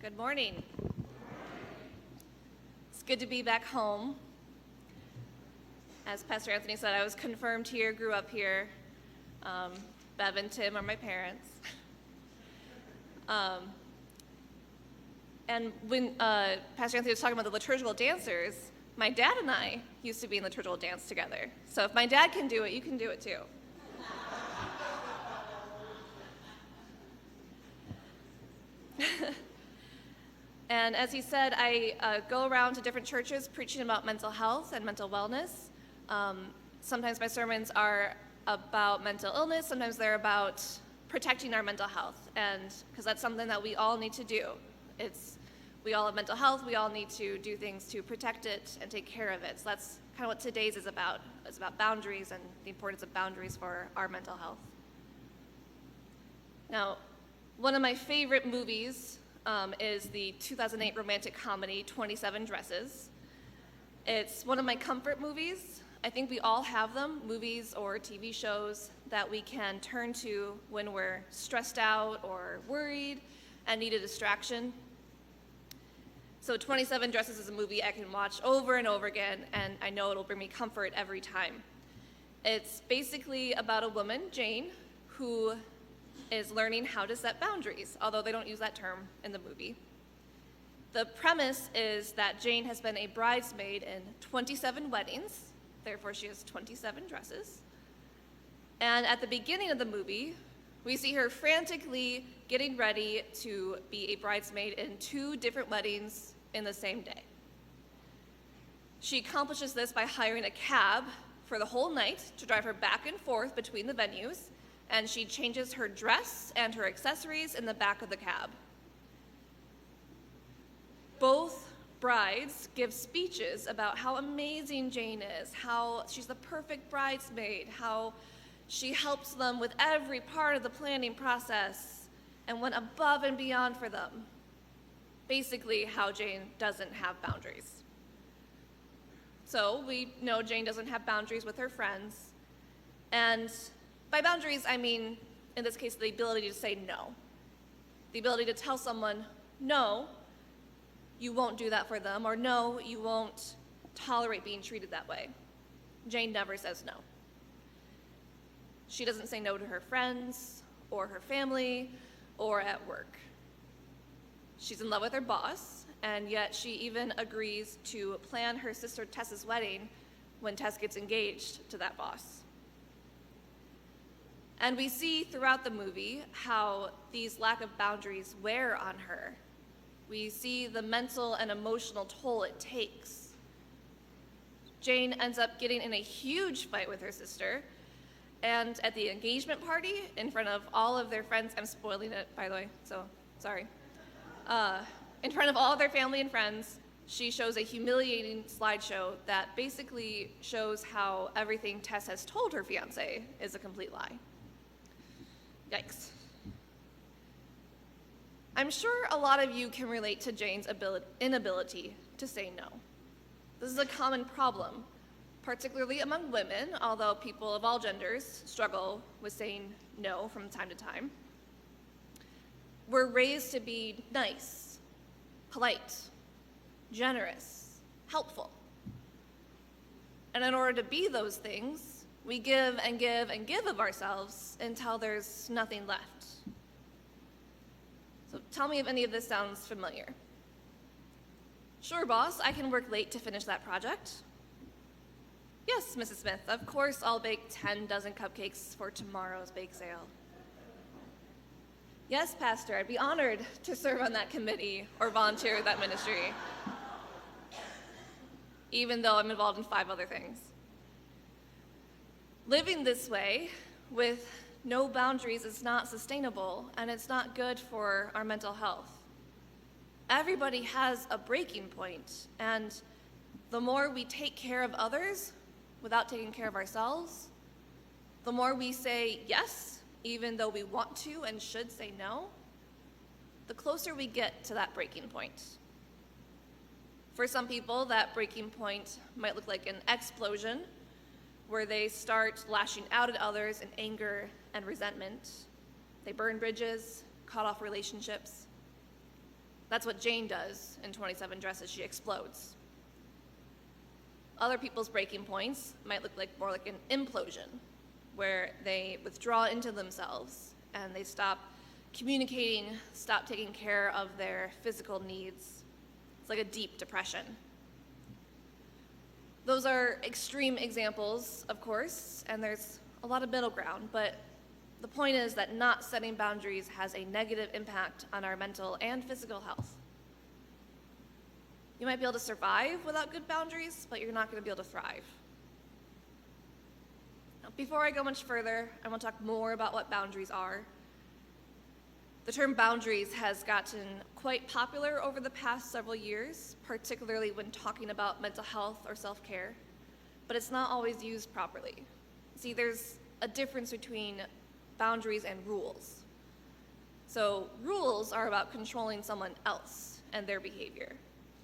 Good morning. It's good to be back home. As Pastor Anthony said, I was confirmed here, grew up here. Bev and Tim are my parents. And when Pastor Anthony was talking about the liturgical dancers, my dad and I used to be in liturgical dance together. So if my dad can do it, you can do it too. And as he said, I go around to different churches preaching about mental health and mental wellness. Sometimes my sermons are about mental illness, sometimes they're about protecting our mental health, and because that's something that we all need to do. We all have mental health, we all need to do things to protect it and take care of it. So that's kind of what today's is about. It's about boundaries and the importance of boundaries for our mental health. Now, one of my favorite movies is the 2008 romantic comedy, 27 Dresses. It's one of my comfort movies. I think we all have them, movies or TV shows that we can turn to when we're stressed out or worried and need a distraction. So 27 Dresses is a movie I can watch over and over again, and I know it'll bring me comfort every time. It's basically about a woman, Jane, who is learning how to set boundaries, although they don't use that term in the movie. The premise is that Jane has been a bridesmaid in 27 weddings, therefore she has 27 dresses. And at the beginning of the movie, we see her frantically getting ready to be a bridesmaid in 2 different weddings in the same day. She accomplishes this by hiring a cab for the whole night to drive her back and forth between the venues, and she changes her dress and her accessories in the back of the cab. Both brides give speeches about how amazing Jane is, how she's the perfect bridesmaid, how she helps them with every part of the planning process and went above and beyond for them. Basically, how Jane doesn't have boundaries. So we know Jane doesn't have boundaries with her friends, and by boundaries, I mean, in this case, the ability to say no. The ability to tell someone, no, you won't do that for them, or no, you won't tolerate being treated that way. Jane never says no. She doesn't say no to her friends, or her family, or at work. She's in love with her boss, and yet she even agrees to plan her sister Tess's wedding when Tess gets engaged to that boss. And we see throughout the movie how these lack of boundaries wear on her. We see the mental and emotional toll it takes. Jane ends up getting in a huge fight with her sister, and at the engagement party, in front of all of their friends, I'm spoiling it, by the way, so sorry. In front of all of their family and friends, she shows a humiliating slideshow that basically shows how everything Tess has told her fiancé is a complete lie. Yikes. I'm sure a lot of you can relate to Jane's inability to say no. This is a common problem, particularly among women, although people of all genders struggle with saying no from time to time. We're raised to be nice, polite, generous, helpful. And in order to be those things, we give and give and give of ourselves until there's nothing left. So tell me if any of this sounds familiar. Sure, boss, I can work late to finish that project. Yes, Mrs. Smith, of course I'll bake 10 dozen cupcakes for tomorrow's bake sale. Yes, Pastor, I'd be honored to serve on that committee or volunteer with that ministry, even though I'm involved in 5 other things. Living this way with no boundaries is not sustainable, and it's not good for our mental health. Everybody has a breaking point, and the more we take care of others without taking care of ourselves, the more we say yes, even though we want to and should say no, the closer we get to that breaking point. For some people, that breaking point might look like an explosion, where they start lashing out at others in anger and resentment. They burn bridges, cut off relationships. That's what Jane does in 27 Dresses. She explodes. Other people's breaking points might look more like an implosion, where they withdraw into themselves and they stop communicating, stop taking care of their physical needs. It's like a deep depression. Those are extreme examples, of course, and there's a lot of middle ground, but the point is that not setting boundaries has a negative impact on our mental and physical health. You might be able to survive without good boundaries, but you're not going to be able to thrive. Now, before I go much further, I want to talk more about what boundaries are. The term boundaries has gotten quite popular over the past several years, particularly when talking about mental health or self-care, but it's not always used properly. See, there's a difference between boundaries and rules. So rules are about controlling someone else and their behavior,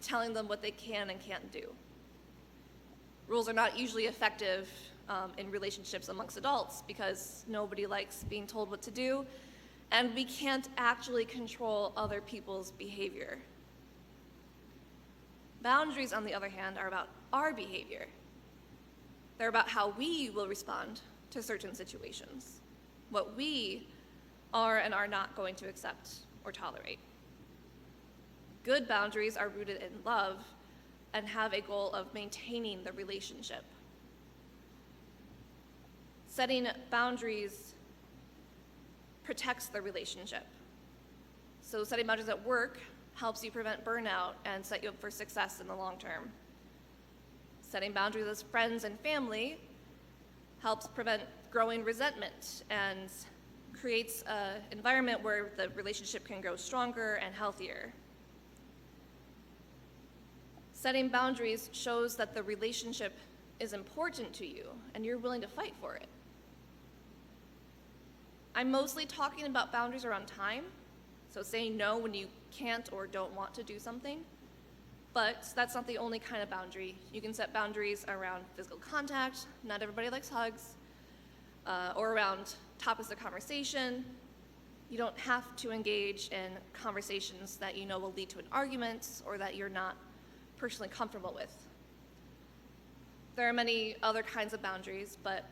telling them what they can and can't do. Rules are not usually effective in relationships amongst adults because nobody likes being told what to do, and we can't actually control other people's behavior. Boundaries, on the other hand, are about our behavior. They're about how we will respond to certain situations, what we are and are not going to accept or tolerate. Good boundaries are rooted in love and have a goal of maintaining the relationship. Setting boundaries protects the relationship. So setting boundaries at work helps you prevent burnout and set you up for success in the long term. Setting boundaries with friends and family helps prevent growing resentment and creates an environment where the relationship can grow stronger and healthier. Setting boundaries shows that the relationship is important to you and you're willing to fight for it. I'm mostly talking about boundaries around time, so saying no when you can't or don't want to do something, but that's not the only kind of boundary. You can set boundaries around physical contact, not everybody likes hugs, or around topics of conversation. You don't have to engage in conversations that you know will lead to an argument or that you're not personally comfortable with. There are many other kinds of boundaries, but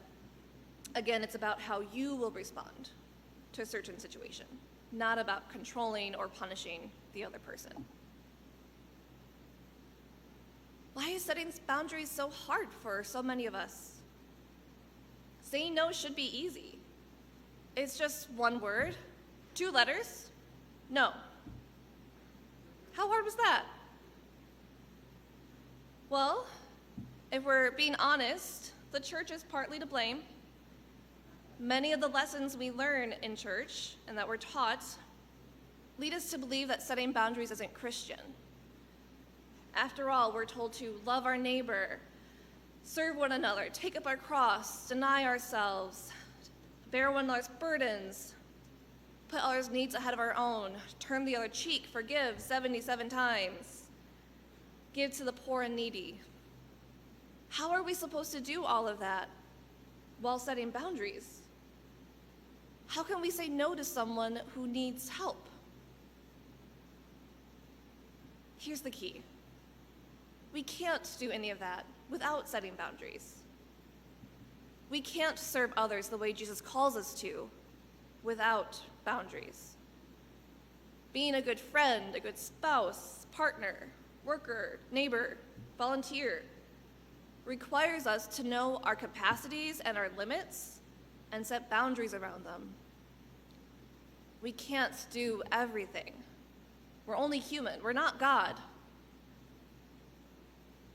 again, it's about how you will respond to a certain situation, not about controlling or punishing the other person. Why is setting boundaries so hard for so many of us? Saying no should be easy. It's just one word, 2 letters, no. How hard was that? Well, if we're being honest, the church is partly to blame. Many of the lessons we learn in church and that we're taught lead us to believe that setting boundaries isn't Christian. After all, we're told to love our neighbor, serve one another, take up our cross, deny ourselves, bear one another's burdens, put others' needs ahead of our own, turn the other cheek, forgive 77 times, give to the poor and needy. How are we supposed to do all of that while setting boundaries? How can we say no to someone who needs help? Here's the key. We can't do any of that without setting boundaries. We can't serve others the way Jesus calls us to without boundaries. Being a good friend, a good spouse, partner, worker, neighbor, volunteer requires us to know our capacities and our limits and set boundaries around them. We can't do everything. We're only human. We're not God.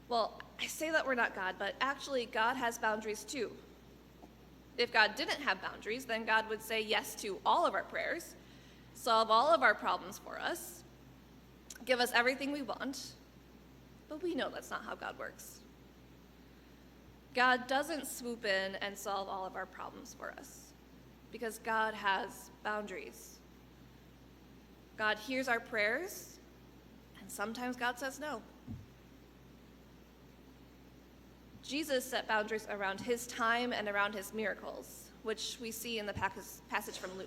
Well, I say that we're not God, but actually God has boundaries too. If God didn't have boundaries, then God would say yes to all of our prayers, solve all of our problems for us, give us everything we want, but we know that's not how God works. God doesn't swoop in and solve all of our problems for us because God has boundaries. God hears our prayers, and sometimes God says no. Jesus set boundaries around his time and around his miracles, which we see in the passage from Luke.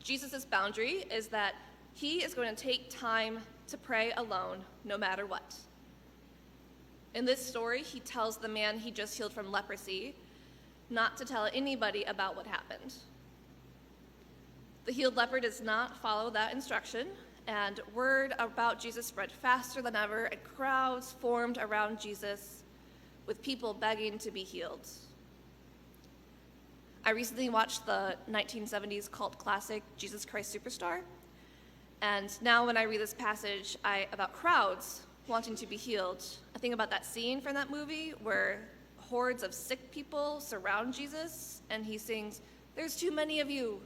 Jesus' boundary is that He is going to take time to pray alone, no matter what. In this story, he tells the man he just healed from leprosy not to tell anybody about what happened. The healed leper does not follow that instruction, and word about Jesus spread faster than ever, and crowds formed around Jesus with people begging to be healed. I recently watched the 1970s cult classic, Jesus Christ Superstar, and now when I read this passage about crowds wanting to be healed, I think about that scene from that movie where hordes of sick people surround Jesus, and he sings, "There's too many of you."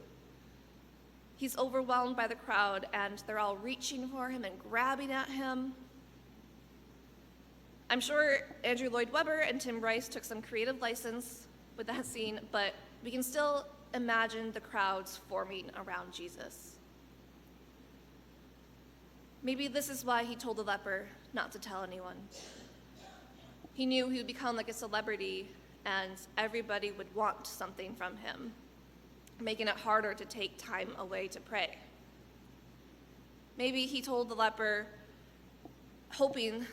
He's overwhelmed by the crowd, and they're all reaching for him and grabbing at him. I'm sure Andrew Lloyd Webber and Tim Rice took some creative license with that scene, but we can still imagine the crowds forming around Jesus. Maybe this is why he told the leper not to tell anyone. He knew he would become like a celebrity, and everybody would want something from him, making it harder to take time away to pray. Maybe he told the leper, hoping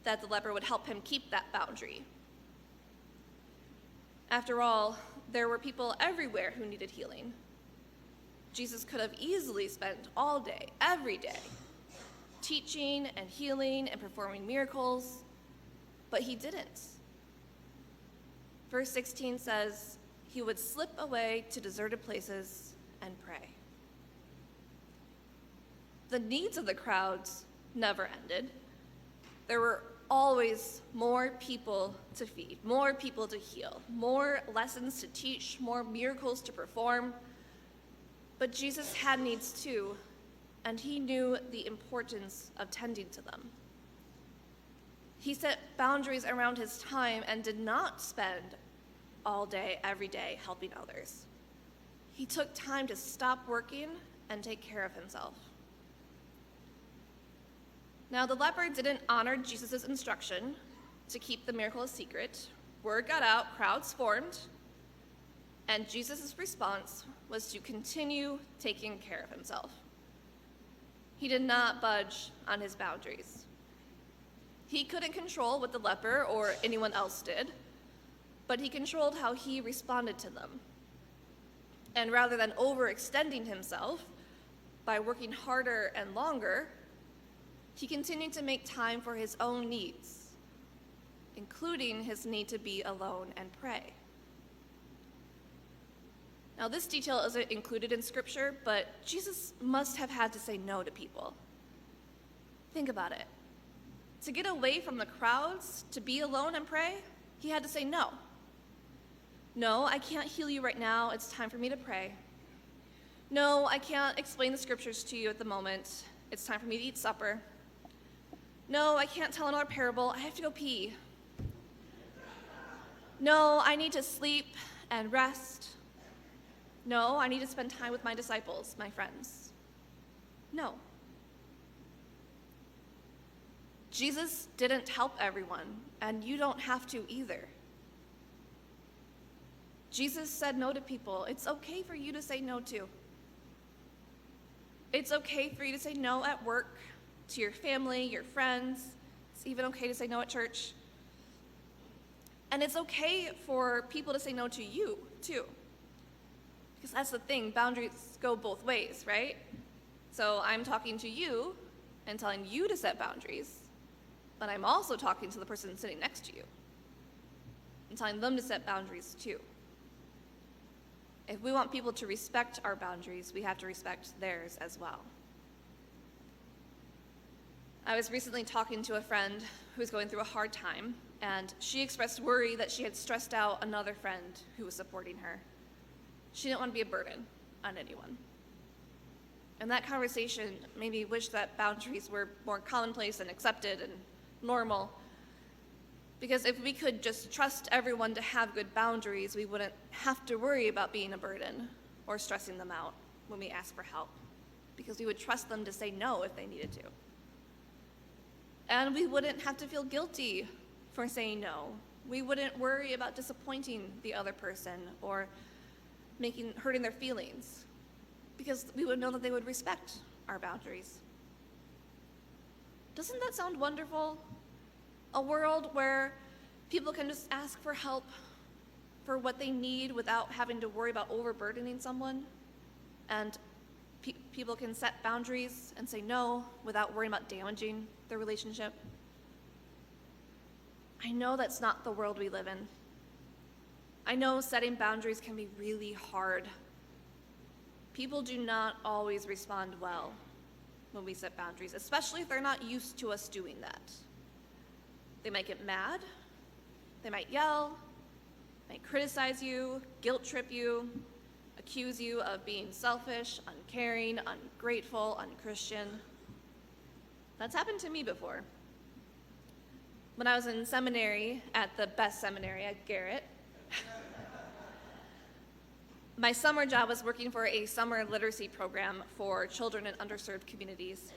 that the leper would help him keep that boundary. After all, there were people everywhere who needed healing. Jesus could have easily spent all day, every day, teaching and healing and performing miracles, but he didn't. Verse 16 says, he would slip away to deserted places and pray. The needs of the crowds never ended. There were always more people to feed, more people to heal, more lessons to teach, more miracles to perform. But Jesus had needs too, and he knew the importance of tending to them. He set boundaries around his time and did not spend all day, every day, helping others. He took time to stop working and take care of himself. Now, the leper didn't honor Jesus' instruction to keep the miracle a secret. Word got out, crowds formed, and Jesus' response was to continue taking care of himself. He did not budge on his boundaries. He couldn't control what the leper or anyone else did, but he controlled how he responded to them. And rather than overextending himself by working harder and longer, he continued to make time for his own needs, including his need to be alone and pray. Now, this detail isn't included in Scripture, but Jesus must have had to say no to people. Think about it. To get away from the crowds, to be alone and pray, he had to say no. No, I can't heal you right now. It's time for me to pray. No, I can't explain the Scriptures to you at the moment. It's time for me to eat supper. No, I can't tell another parable. I have to go pee. No, I need to sleep and rest. No, I need to spend time with my disciples, my friends. No. Jesus didn't help everyone, and you don't have to either. Jesus said no to people. It's okay for you to say no to. It's okay for you to say no at work, to your family, your friends. It's even okay to say no at church. And it's okay for people to say no to you, too. Because that's the thing, boundaries go both ways, right? So I'm talking to you and telling you to set boundaries, but I'm also talking to the person sitting next to you and telling them to set boundaries, too. If we want people to respect our boundaries, we have to respect theirs as well. I was recently talking to a friend who was going through a hard time, and she expressed worry that she had stressed out another friend who was supporting her. She didn't want to be a burden on anyone. And that conversation made me wish that boundaries were more commonplace and accepted and normal. Because if we could just trust everyone to have good boundaries, we wouldn't have to worry about being a burden or stressing them out when we ask for help. Because we would trust them to say no if they needed to. And we wouldn't have to feel guilty for saying no. We wouldn't worry about disappointing the other person or hurting their feelings, because we would know that they would respect our boundaries. Doesn't that sound wonderful? A world where people can just ask for help for what they need without having to worry about overburdening someone, and people can set boundaries and say no without worrying about damaging their relationship. I know that's not the world we live in. I know setting boundaries can be really hard. People do not always respond well when we set boundaries, especially if they're not used to us doing that. They might get mad, they might yell, might criticize you, guilt trip you, accuse you of being selfish, uncaring, ungrateful, unchristian. That's happened to me before. When I was in seminary, at the best seminary at Garrett, my summer job was working for a summer literacy program for children in underserved communities,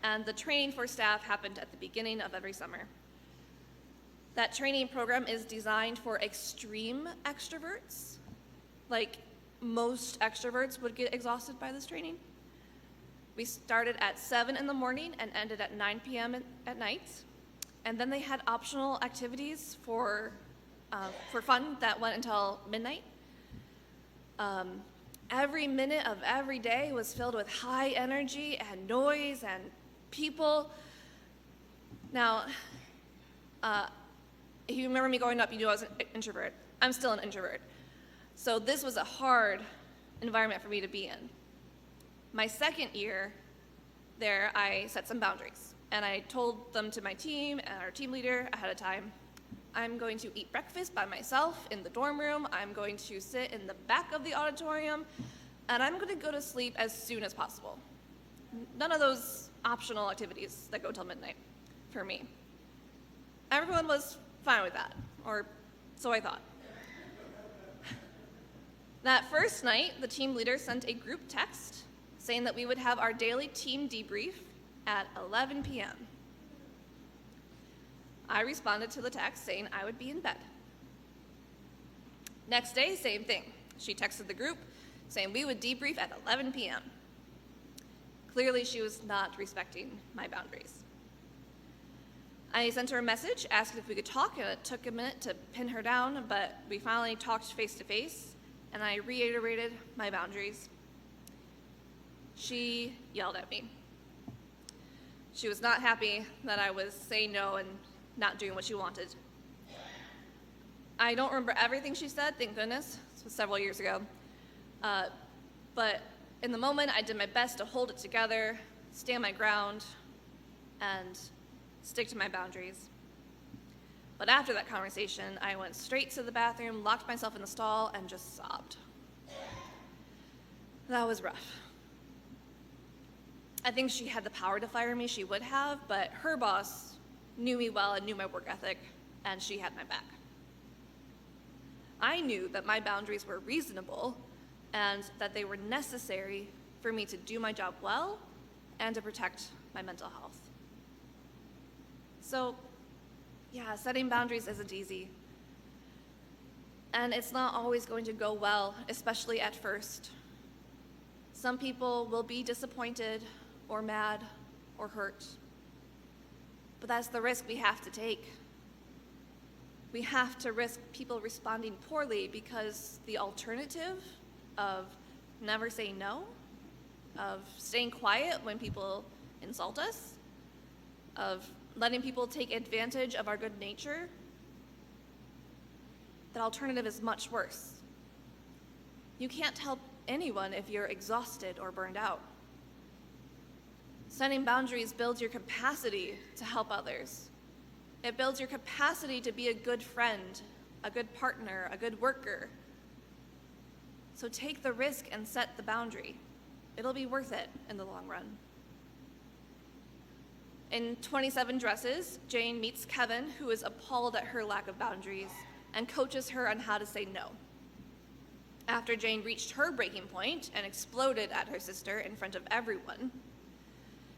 and the training for staff happened at the beginning of every summer. That training program is designed for extreme extroverts. Like, most extroverts would get exhausted by this training. We started at 7 in the morning and ended at 9 p.m. at night. And then they had optional activities for fun that went until midnight. Every minute of every day was filled with high energy and noise and people. Now, if you remember me growing up, you knew I was an introvert. I'm still an introvert. So this was a hard environment for me to be in. My second year there, I set some boundaries. And I told them to my team and our team leader ahead of time. I'm going to eat breakfast by myself in the dorm room. I'm going to sit in the back of the auditorium. And I'm going to go to sleep as soon as possible. None of those optional activities that go till midnight for me. Everyone was fine with that, or so I thought. That first night, the team leader sent a group text saying that we would have our daily team debrief at 11 p.m. I responded to the text saying I would be in bed. Next day, same thing. She texted the group saying we would debrief at 11 p.m. Clearly, she was not respecting my boundaries. I sent her a message, asked if we could talk, and it took a minute to pin her down, but we finally talked face to face, and I reiterated my boundaries. She yelled at me. She was not happy that I was saying no and not doing what she wanted. I don't remember everything she said, thank goodness. This was several years ago. But in the moment, I did my best to hold it together, stand my ground, and stick to my boundaries. But after that conversation, I went straight to the bathroom, locked myself in the stall, and just sobbed. That was rough. I think she had the power to fire me, she would have, but her boss knew me well and knew my work ethic, and she had my back. I knew that my boundaries were reasonable and that they were necessary for me to do my job well and to protect my mental health. So, yeah, setting boundaries isn't easy. And it's not always going to go well, especially at first. Some people will be disappointed or mad or hurt. But that's the risk we have to take. We have to risk people responding poorly because the alternative of never saying no, of staying quiet when people insult us, of letting people take advantage of our good nature, that alternative is much worse. You can't help anyone if you're exhausted or burned out. Setting boundaries builds your capacity to help others. It builds your capacity to be a good friend, a good partner, a good worker. So take the risk and set the boundary. It'll be worth it in the long run. In 27 Dresses, Jane meets Kevin, who is appalled at her lack of boundaries, and coaches her on how to say no. After Jane reached her breaking point and exploded at her sister in front of everyone,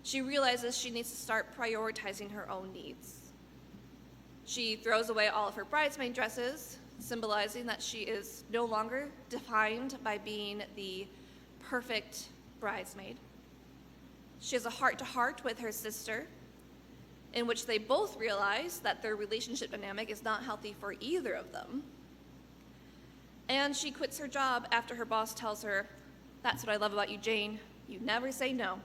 she realizes she needs to start prioritizing her own needs. She throws away all of her bridesmaid dresses, symbolizing that she is no longer defined by being the perfect bridesmaid. She has a heart-to-heart with her sister, in which they both realize that their relationship dynamic is not healthy for either of them. And she quits her job after her boss tells her, "That's what I love about you, Jane. You never say no."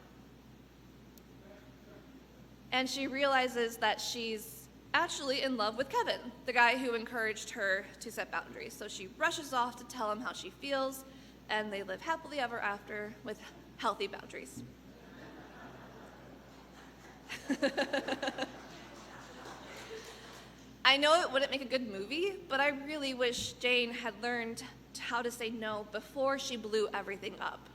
And she realizes that she's actually in love with Kevin, the guy who encouraged her to set boundaries. So she rushes off to tell him how she feels, and they live happily ever after with healthy boundaries. I know it wouldn't make a good movie, but I really wish Jane had learned how to say no before she blew everything up.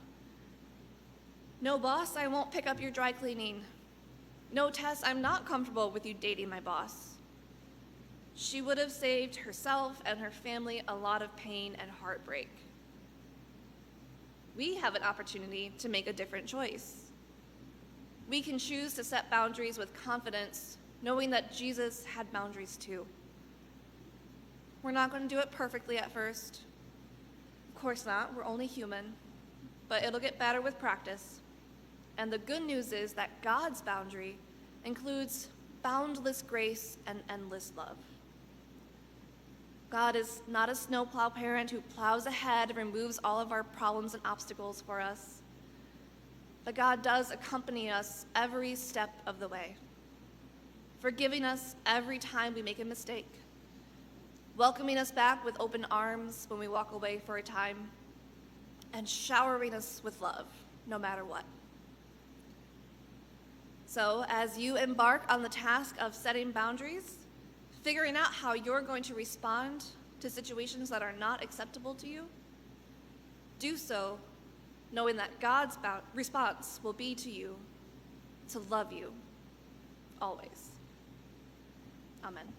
"No, boss, I won't pick up your dry cleaning." "No, Tess, I'm not comfortable with you dating my boss." She would have saved herself and her family a lot of pain and heartbreak. We have an opportunity to make a different choice. We can choose to set boundaries with confidence, knowing that Jesus had boundaries too. We're not going to do it perfectly at first. Of course not, we're only human, but it'll get better with practice. And the good news is that God's boundary includes boundless grace and endless love. God is not a snowplow parent who plows ahead and removes all of our problems and obstacles for us. But God does accompany us every step of the way, forgiving us every time we make a mistake, welcoming us back with open arms when we walk away for a time, and showering us with love, no matter what. So, as you embark on the task of setting boundaries, figuring out how you're going to respond to situations that are not acceptable to you, do so knowing that God's response will be to you to love you always. Amen.